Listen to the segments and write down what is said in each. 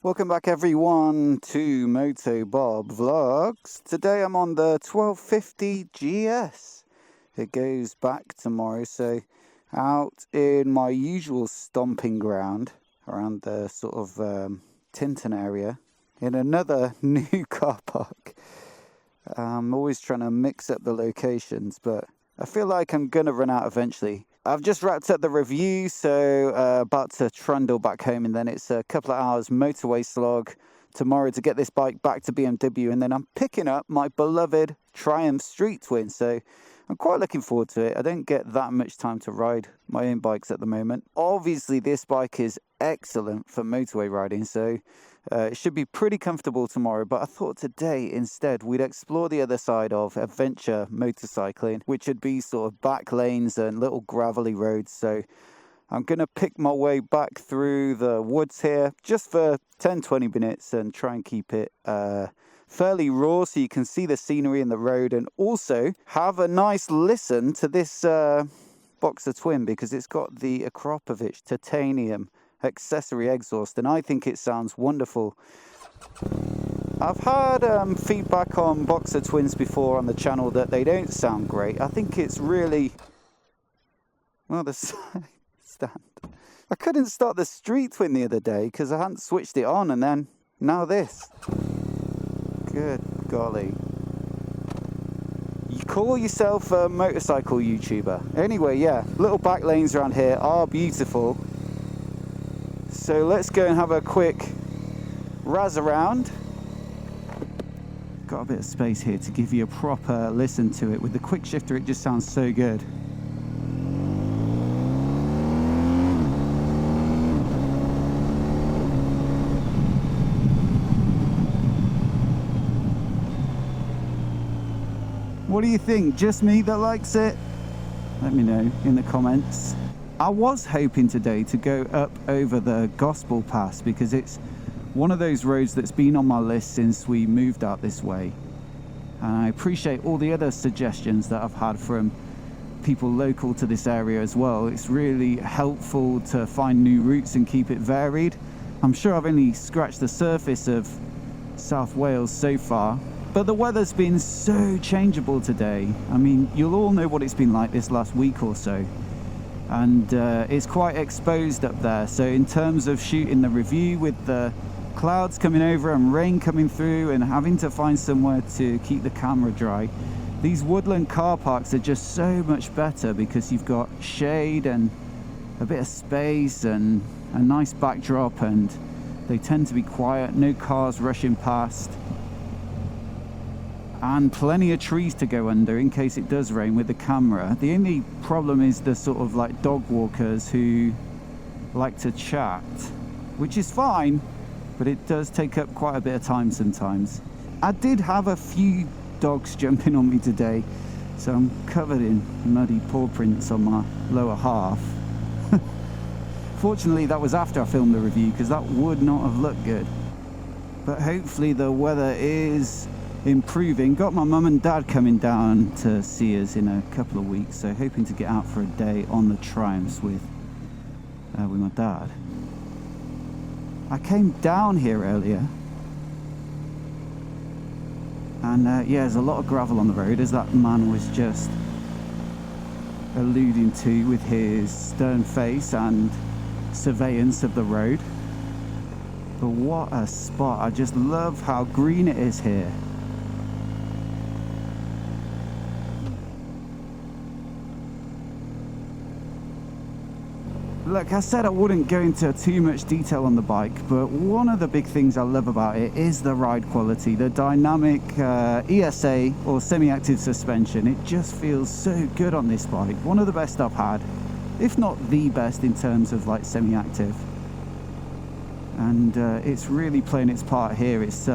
Welcome back everyone to MOTOBOB Vlogs. Today I'm on the 1250 GS. It goes back tomorrow, so out in my usual stomping ground around the sort of Tinton area in another new car park. I'm always trying to mix up the locations, but I feel like I'm going to run out eventually. I've just wrapped up the review, so about to trundle back home, and then it's a couple of hours motorway slog tomorrow to get this bike back to BMW, and then I'm picking up my beloved Triumph Street Twin, so I'm quite looking forward to it. I don't get that much time to ride my own bikes at the moment. Obviously, this bike is excellent for motorway riding, so it should be pretty comfortable tomorrow, but I thought today instead we'd explore the other side of adventure motorcycling, which would be sort of back lanes and little gravelly roads. So I'm going to pick my way back through the woods here just for 10-20 minutes and try and keep it fairly raw so you can see the scenery in the road, and also have a nice listen to this Boxer Twin because it's got the Akropovich titanium accessory exhaust, and I think it sounds wonderful. I've had feedback on Boxer Twins before on the channel that they don't sound great. I think it's really, well, the stand. I couldn't start the Street Twin the other day because I hadn't switched it on, and then now this. Good golly. You call yourself a motorcycle YouTuber. Anyway, yeah, little back lanes around here are beautiful. So let's go and have a quick razz around. Got a bit of space here to give you a proper listen to it. With the quick shifter, it just sounds so good. What do you think? Just me that likes it? Let me know in the comments. I was hoping today to go up over the Gospel Pass because it's one of those roads that's been on my list since we moved out this way. And I appreciate all the other suggestions that I've had from people local to this area as well. It's really helpful to find new routes and keep it varied. I'm sure I've only scratched the surface of South Wales so far, but the weather's been so changeable today. I mean, you'll all know what it's been like this last week or so. And it's quite exposed up there, so in terms of shooting the review with the clouds coming over and rain coming through and having to find somewhere to keep the camera dry, these woodland car parks are just so much better because you've got shade and a bit of space and a nice backdrop, and they tend to be quiet, no cars rushing past, and plenty of trees to go under in case it does rain with the camera. The only problem is the sort of like dog walkers who like to chat, which is fine, but it does take up quite a bit of time sometimes. I did have a few dogs jumping on me today, so I'm covered in muddy paw prints on my lower half. Fortunately, that was after I filmed the review because that would not have looked good. But hopefully the weather is improving. Got my mum and dad coming down to see us in a couple of weeks, so hoping to get out for a day on the Triumphs with my dad. I came down here earlier, and yeah, there's a lot of gravel on the road, as that man was just alluding to with his stern face and surveillance of the road. But what a spot. I just love how green it is here. Look, I said I wouldn't go into too much detail on the bike, but one of the big things I love about it is the ride quality. The dynamic ESA or semi-active suspension, it just feels so good on this bike. One of the best I've had, if not the best in terms of like semi-active. And it's really playing its part here. It's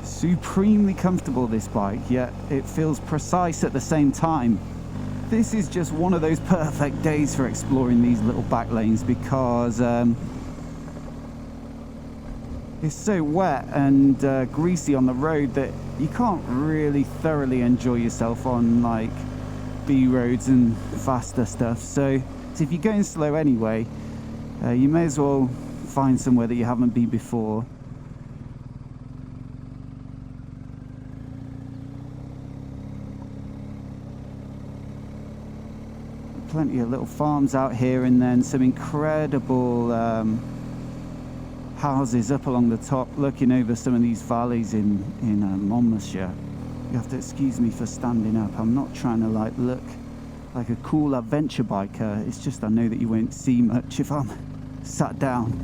supremely comfortable, this bike, yet it feels precise at the same time. This is just one of those perfect days for exploring these little back lanes because it's so wet and greasy on the road that you can't really thoroughly enjoy yourself on like B roads and faster stuff. So if you're going slow anyway, you may as well find somewhere that you haven't been before plenty of little farms out here, and then some incredible houses up along the top, looking over some of these valleys in Monmouthshire. You have to excuse me for standing up. I'm not trying to like look like a cool adventure biker. It's just I know that you won't see much if I'm sat down.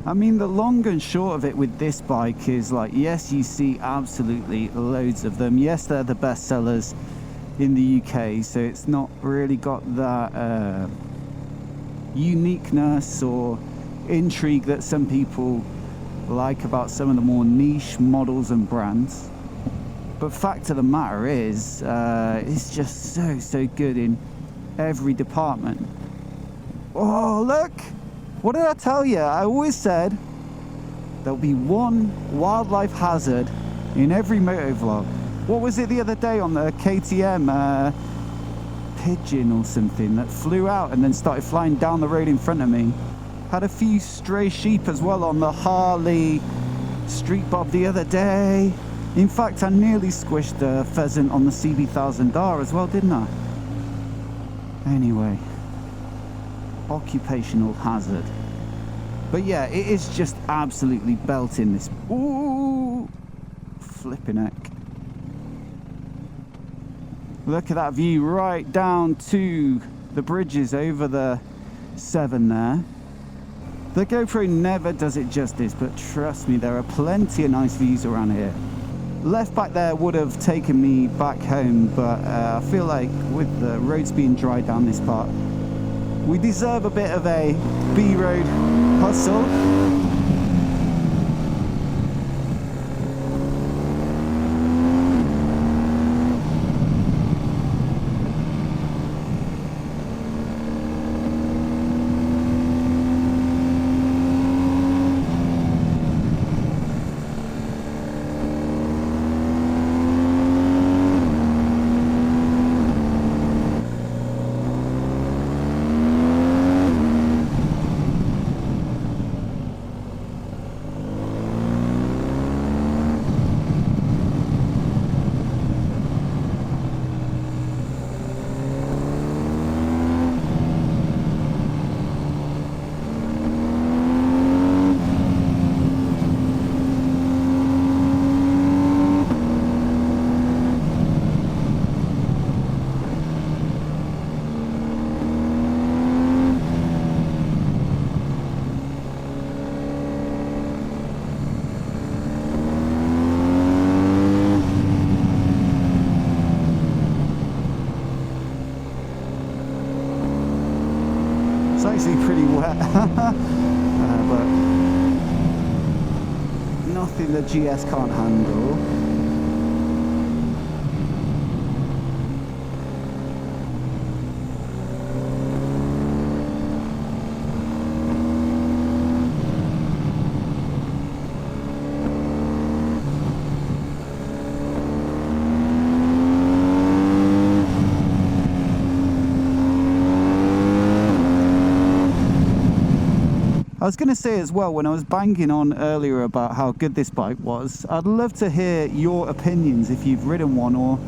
I mean, the long and short of it with this bike is like, yes, you see absolutely loads of them. Yes, they're the best sellers in the UK, so it's not really got that uniqueness or intrigue that some people like about some of the more niche models and brands. But fact of the matter is, it's just so good in every department. Oh, look! What did I tell you? I always said there'll be one wildlife hazard in every motovlog. What was it the other day on the KTM? Pigeon or something that flew out and then started flying down the road in front of me. Had a few stray sheep as well on the Harley Street Bob the other day. In fact, I nearly squished a pheasant on the CB1000R as well, didn't I? Anyway. Occupational hazard. But yeah, it is just absolutely belting this. Ooh, flipping heck. Look at that view right down to the bridges over the Severn there. The GoPro never does it justice, but trust me, there are plenty of nice views around here. Left back there would have taken me back home, but I feel like with the roads being dry down this part, we deserve a bit of a B-road hustle. It's actually pretty wet, but nothing the GS can't handle. I was going to say as well, when I was banging on earlier about how good this bike was, I'd love to hear your opinions if you've ridden one, or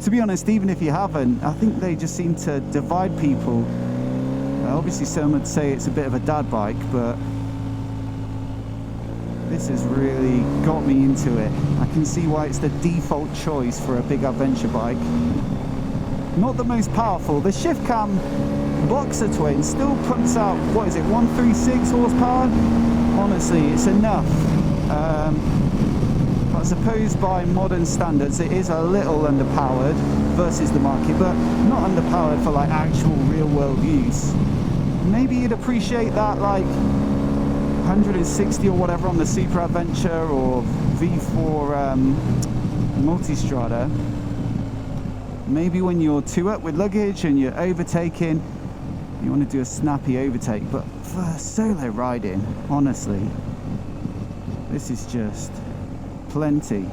to be honest, even if you haven't, I think they just seem to divide people. Obviously some would say it's a bit of a dad bike, but this has really got me into it. I can see why it's the default choice for a big adventure bike. Not the most powerful. The shift cam Boxer twin still puts out, what is it, 136 horsepower? Honestly, it's enough. I suppose by modern standards it is a little underpowered versus the market, but not underpowered for like actual real world use. Maybe you'd appreciate that like 160 or whatever on the Super Adventure or V4 Multistrada. Maybe when you're two up with luggage and you're overtaking, you want to do a snappy overtake. But for solo riding, honestly, this is just plenty.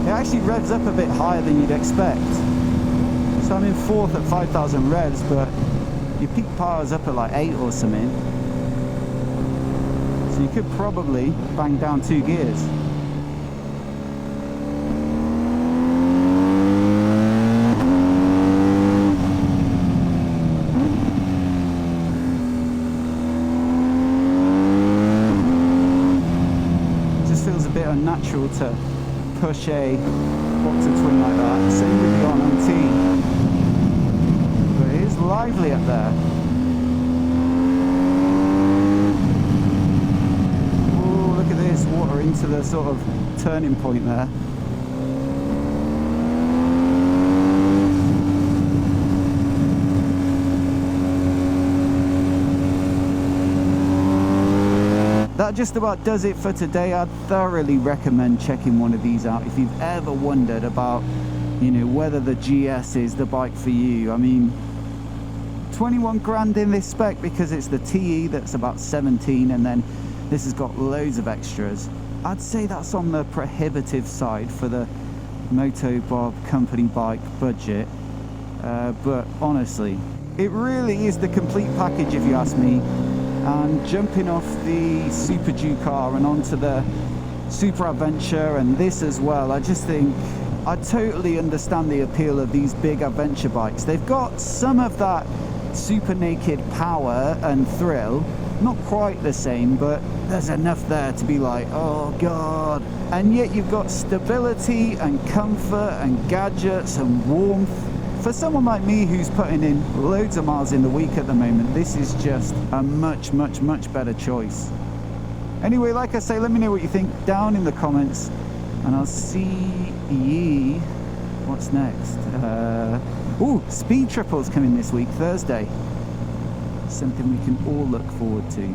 It actually revs up a bit higher than you'd expect. So I'm in 4th at 5,000 revs, but your peak power is up at like 8 or something. So you could probably bang down 2 gears. It just feels a bit unnatural to push a boxer twin like that. Same with the R19. But it is lively up there. Oh, look at this, water into the sort of turning point there. That just about does it for today. I'd thoroughly recommend checking one of these out if you've ever wondered about, you know, whether the GS is the bike for you. I mean, 21 grand in this spec because it's the TE that's about 17, and then this has got loads of extras. I'd say that's on the prohibitive side for the MOTOBOB company bike budget, but honestly, it really is the complete package if you ask me. And jumping off the Super Ducar and onto the Super Adventure and this as well, I just think I totally understand the appeal of these big adventure bikes. They've got some of that super naked power and thrill, not quite the same, but there's enough there to be like, oh god. And yet you've got stability and comfort and gadgets and warmth. For someone like me who's putting in loads of miles in the week at the moment, this is just a much better choice. Anyway, like I say, let me know what you think down in the comments, and I'll see ye. What's next? Oh, Speed Triple's coming this week, Thursday. Something we can all look forward to.